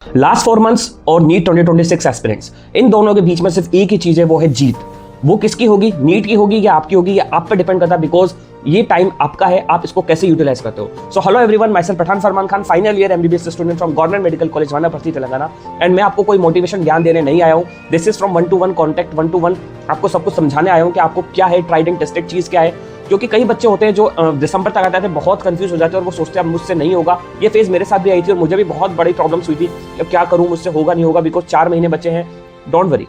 Last 4 months और NEET 2026 aspirants, इन दोनों के बीच में सिर्फ एक ही चीज है, वो है जीत। वो किसकी होगी, नीट की होगी या आपकी होगी, या आप पे डिपेंड करता है, बिकॉज ये टाइम आपका है, आप इसको कैसे यूटिलाइज करते हो। So hello everyone, myself Pathan Farman Khan, final year MBBS student from government medical college Wanaparthy Telangana. And मैं आपको कोई मोटिवेशन ज्ञान देने नहीं आया हूँ। This is from 1-to-1 contact, 1-to-1 आपको सब कुछ समझाने आया हूँ कि आपको क्या है, ट्राइड एंड टेस्टेड चीज क्या है। क्योंकि कई बच्चे होते हैं जो दिसंबर तक आते थे, बहुत कंफ्यूज हो जाते हैं और वो सोचते हैं अब मुझसे नहीं होगा। ये फेज मेरे साथ भी आई थी और मुझे भी बहुत बड़ी प्रॉब्लम्स हुई थी, अब क्या करूं, मुझसे होगा नहीं होगा, बिकॉज 4 महीने बचे हैं। डोंट वरी,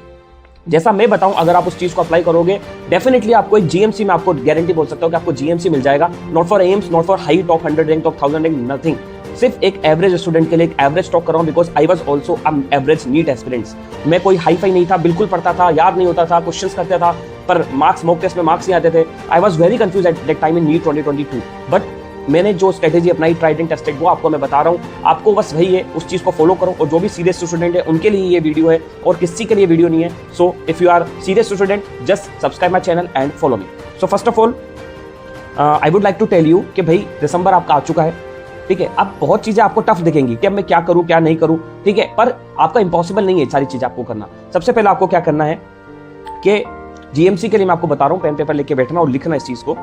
जैसा मैं बताऊं, अगर आप उस चीज को अप्लाई करोगे, डेफिनेटली आपको एक जीएमसी में, आपको गारंटी बोल सकता हूं कि आपको जीएमसी मिल जाएगा। Not for AIIMS, not for high top 100 rank, top 1000 rank, nothing. सिर्फ एक एवरेज स्टूडेंट के लिए एक एवरेज टॉक कर रहा हूं, because I was also average NEET aspirants. मैं कोई हाई फाई नहीं था, बिल्कुल पढ़ता था, याद नहीं होता था, क्वेश्चंस करता था, पर मार्क्स मॉक टेस्ट में मार्क्स नहीं आते थे। I was very confuse at that time in NEET 2022, but मैंने जो स्ट्रेटेजी अपनाई, ट्राइड एंड टेस्टेड, वो आपको मैं बता रहा हूँ। आपको बस वही है, उस चीज को फॉलो करो। और जो भी सीरियस स्टूडेंट है उनके लिए ये वीडियो है, और किसी के लिए वीडियो नहीं है। So if you are serious student, just subscribe my channel and follow me. So first of all I would like to tell you कि भाई दिसंबर आपका आ चुका है, ठीक है। अब बहुत चीजें आपको टफ दिखेंगी कि अब मैं क्या करूं क्या नहीं करूं, ठीक है, पर आपका इंपॉसिबल नहीं है सारी चीजें आपको करना। सबसे पहले आपको क्या करना है कि जीएमसी के लिए मैं आपको बता रहा हूं, पेन पेपर लेके बैठना और लिखना इस चीज को।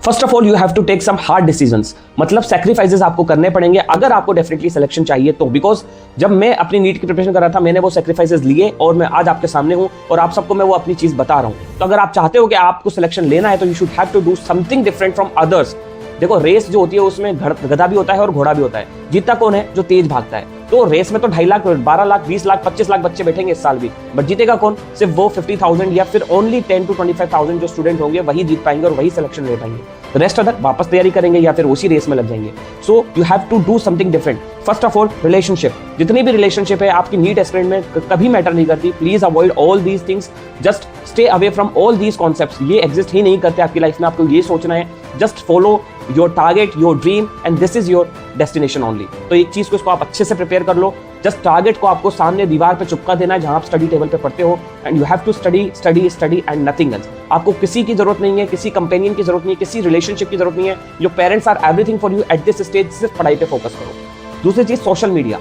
First of all you have to take some hard decisions, मतलब सैक्रिफाइसेस आपको करने पड़ेंगे अगर आपको डेफिनेटली सिलेक्शन चाहिए तो। बिकॉज जब मैं अपनी नीट की प्रिपरेशन कर रहा था, मैंने वो सैक्रिफाइसेस लिए और मैं आज आपके सामने हूं और आप सबको मैं वो अपनी चीज बता रहा हूं। तो अगर आप चाहते हो कि आपको सिलेक्शन लेना है, तो you should have to do something different from others. देखो, रेस जो होती है उसमें गधा भी होता है और घोड़ा भी होता है। जीतता कौन है? जो तेज भागता है। तो रेस में तो 2.5 लाख, 12 लाख, 20 लाख, 25 लाख बच्चे बैठेंगे इस साल भी, बट जीतेगा कौन? सिर्फ वो 50,000 या फिर ओनली 10 to 25,000 जो स्टूडेंट होंगे, वही जीत पाएंगे और वही सिलेक्शन ले पाएंगे। रेस्ट अदर वापस तैयारी करेंगे या फिर उसी रेस में लग जाएंगे। So you have to do something different. First of all relationship, जितनी भी रिलेशनशिप है आपकी नीट एस्पिरेंट में कभी मैटर नहीं करती। Please avoid all these things, just stay away from all these concepts. ये एग्जिस्ट ही नहीं करते आपकी लाइफ में। आपको ये सोचना है, just follow your target, your dream, and this is your destination only. तो एक चीज को इसको आप अच्छे से प्रिपेयर कर लो। जस्ट टारगेट को आपको सामने दीवार पे चिपका देना है जहां आप स्टडी टेबल पे पढ़ते हो, and you have to study study study and nothing else. आपको किसी की जरूरत नहीं है, किसी कंपेनियन की जरूरत नहीं है, किसी रिलेशनशिप की जरूरत नहीं है। Your parents are everything for you at this stage. सिर्फ पढ़ाई पे फोकस करो। दूसरी चीज, सोशल मीडिया,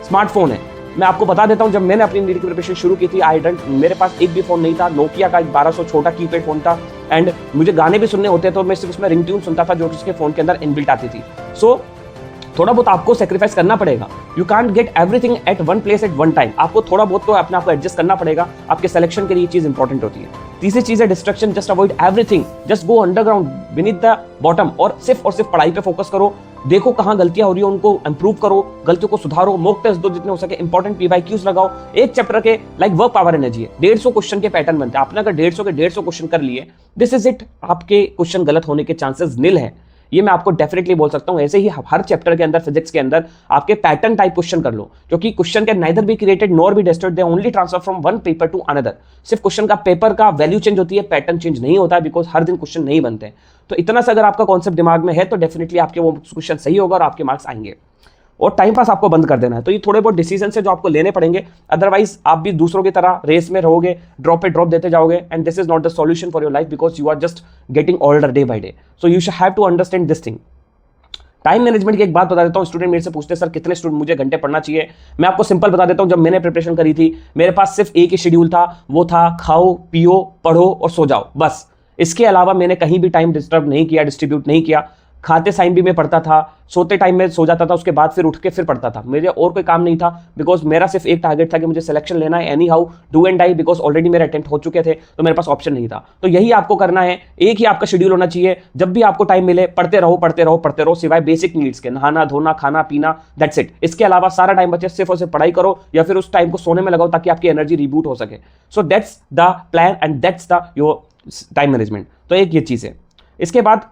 स्मार्टफोन है। मैं आपको बता देता हूं, जब मैंने अपनी नीट की प्रिपरेशन शुरू की थी, मेरे पास एक भी फोन नहीं था। नोकिया का 1200 छोटा कीपैड फोन था, एंड मुझे गाने भी सुनने होते तो मैं सिर्फ उसमें रिंगट्यून सुनता था जो उसके फोन के अंदर इनबिल्ट आती थी। सो थोड़ा बहुत आपको सेक्रीफाइस करना पड़ेगा। You can't get everything at one place at one time. आपको थोड़ा बहुत तो अपने आप को एडजस्ट करना पड़ेगा। आपके सिलेक्शन के लिए चीज इंपॉर्टेंट होती है। तीसरी चीज है destruction. Just avoid everything, just go underground beneath the bottom, और सिर्फ पढ़ाई पे फोकस करो। देखो कहां गलतियां हो रही है, उनको इंप्रूव करो, गलतियों को सुधारो, मॉक टेस्ट दो जितने हो सके, इंपॉर्टेंट पीवाईक्यूज लगाओ। एक चैप्टर के लाइक वर्क पावर एनर्जी है, 150 क्वेश्चन के पैटर्न बनते हैं। आपने अगर 150 के 150 क्वेश्चन कर लिए, दिस इज इट। आपके क्वेश्चन गलत होने के चांसेस निल है, ये मैं आपको डेफिनेटली बोल सकता हूं। ऐसे ही हर चैप्टर के अंदर, फिजिक्स के अंदर आपके पैटर्न टाइप क्वेश्चन कर लो, क्योंकि question can neither be created nor be destroyed, they only transfer from one paper two another. सिर्फ क्वेश्चन का पेपर का वैल्यू चेंज होती है, पैटर्न चेंज नहीं होता है, बिकॉज हर दिन क्वेश्चन नहीं बनते। तो इतना सा अगर आपका कॉन्सेप्ट दिमाग में है, तो डेफिनेटली आपके वो क्वेश्चन सही होगा और आपके मार्क्स आएंगे। और टाइम पास आपको बंद कर देना है। तो ये थोड़े बहुत डिसीजन है जो आपको लेने पड़ेंगे, अदरवाइज आप भी दूसरों की तरह रेस में रहोगे, ड्रॉप पे ड्रॉप देते जाओगे, and this is not the solution for your life, because you are just getting older day by day. So you should have to understand this thing. Time management की एक बात बता देता हूं। स्टूडेंट मेरे से पूछते हैं सर कितने स्टूडेंट मुझे घंटे पढ़ना चाहिए। मैं आपको सिंपल बता देता हूं, जब मैंने प्रिपरेशन करी थी, मेरे पास सिर्फ एक ही शेड्यूल था, वो था खाओ पियो पढ़ो और सो जाओ, बस। इसके अलावा मैंने कहीं भी टाइम डिस्टर्ब नहीं किया, डिस्ट्रीब्यूट नहीं किया। खाते टाइम भी मैं पढ़ता था, सोते टाइम में सो जाता था, उसके बाद फिर उठ के फिर पढ़ता था। मुझे और कोई काम नहीं था, बिकॉज मेरा सिर्फ एक टारगेट था कि मुझे सिलेक्शन लेना है, anyhow do and die, because already मेरे अटेम्प्ट हो चुके थे, तो मेरे पास ऑप्शन नहीं था। तो यही आपको करना है, एक ही आपका शेड्यूल होना चाहिए। जब भी आपको टाइम मिले, पढ़ते रहो पढ़ते रहो पढ़ते रहो, सिवाय बेसिक नीड्स के, नहाना धोना खाना पीना, दैट्स इट। इसके अलावा सारा टाइम बचे सिर्फ और सिर्फ पढ़ाई करो, या फिर उस टाइम को सोने में लगाओ ताकि आपकी एनर्जी रिबूट हो सके। So that's the plan and that's the your time management. तो एक ये चीज है। इसके बाद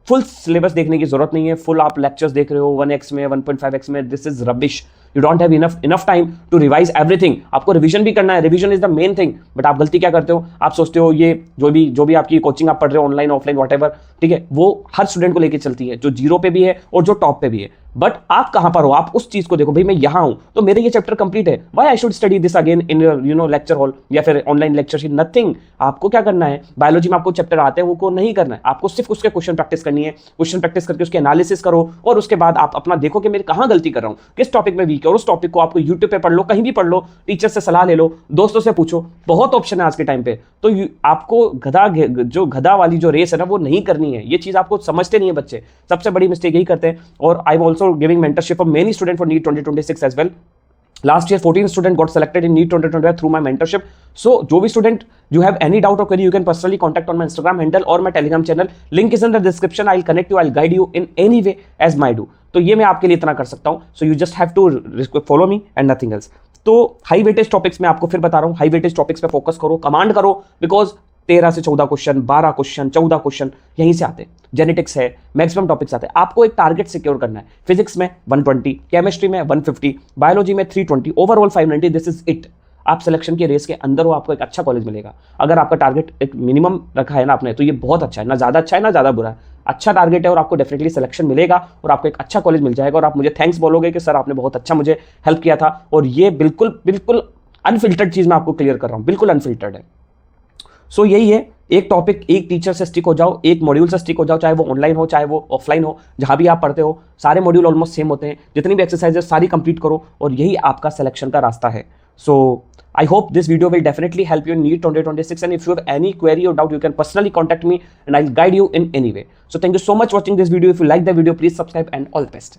फुल सिलेबस देखने की जरूरत नहीं है। फुल आप लेक्चर्स देख रहे हो 1x में 1.5x में, this is rubbish. You don't have enough time to revise everything. आपको रिवीजन भी करना है, revision is the main thing. But आप गलती क्या करते हो, आप सोचते हो ये जो भी आपकी कोचिंग आप पढ़ रहे हो, ऑनलाइन ऑफलाइन व्हाटएवर, ठीक है, वो हर स्टूडेंट को लेकर चलती है, जो जीरो पे भी है और जो टॉप पे भी है। बट आप कहां पर हो, आप उस चीज को देखो, भाई मैं यहां हूं तो मेरे ये चैप्टर कंप्लीट है, why I should study this again in lecture hall या फिर ऑनलाइन लेक्चरशिप, नथिंग। आपको क्या करना है, बायोलॉजी में आपको चैप्टर आते हैं वो को नहीं करना है, आपको सिर्फ उसके क्वेश्चन प्रैक्टिस करनी है, क्वेश्चन प्रैक्टिस करके उसके एनालिसिस करो और उसके बाद आप अपना देखो कि मैं कहां गलती कर रहा हूं, किस टॉपिक में वीक है, और उस टॉपिक को आपको यूट्यूब पे पढ़ लो, कहीं भी पढ़ लो, टीचर से सलाह ले लो, दोस्तों से पूछो, बहुत ऑप्शन है आज के टाइम पे। तो आपको गधा वाली जो रेस है ना वो नहीं करनी है, ये चीज आपको समझते नहीं है बच्चे, सबसे बड़ी मिस्टेक यही करते हैं। और I am also giving mentorship for many student for NEET 2026 as well. Last year 14 student got selected in NEET 2025 through my mentorship. So जो भी student you have any doubt or query, you can personally contact on my Instagram handle or my Telegram channel. Link is in the description. I'll connect you. I'll guide you in any way as I do. तो ये मैं आपके लिए इतना कर सकता हूँ. So you just have to follow me and nothing else. तो हाई वेटेज टॉपिक्स में आपको फिर बता रहा हूँ, हाई वेटेज टॉपिक्स पे फोकस करो, कमांड करो, बिकॉज 13 से 14 क्वेश्चन, 12 क्वेश्चन, 14 क्वेश्चन यहीं से आते हैं। जेनेटिक्स है, मैक्सिमम टॉपिक्स आते हैं। आपको एक टारगेट सिक्योर करना है। फिजिक्स में 120, केमिस्ट्री में 150, बायोलॉजी में 320, ओवरऑल 590, दिस इज इट। आप सिलेक्शन के रेस के अंदर हो, आपको एक अच्छा कॉलेज मिलेगा। अगर आपका टारगेट एक मिनिमम रखा है ना आपने, तो ये बहुत अच्छा है, ना ज़्यादा अच्छा है ना ज़्यादा बुरा है, अच्छा टारगेट है और आपको डेफिनेटली सिलेक्शन मिलेगा और आपको एक अच्छा कॉलेज मिल जाएगा और आप मुझे थैंक्स बोलोगे कि सर आपने बहुत अच्छा मुझे हेल्प किया था। और ये बिल्कुल बिल्कुल अनफिल्टर्ड चीज़ मैं आपको क्लियर कर रहा हूँ, बिल्कुल अनफिल्टर्ड है। सो यही है, एक टॉपिक एक टीचर से स्टिक हो जाओ, एक मॉड्यूल से स्टिक हो जाओ, चाहे वो ऑनलाइन हो चाहे वो ऑफलाइन हो, जहां भी आप पढ़ते हो सारे मॉड्यूल ऑलमोस्ट सेम होते हैं, जितनी भी एक्सरसाइजेस सारी कंप्लीट करो और यही आपका सिलेक्शन का रास्ता है। सो I hope this video will definitely help you in NEET 2026, and if you have any query or doubt, you can personally contact me and I'll guide you in any way. So thank you so much for watching this video. If you like the video, please subscribe and all the best.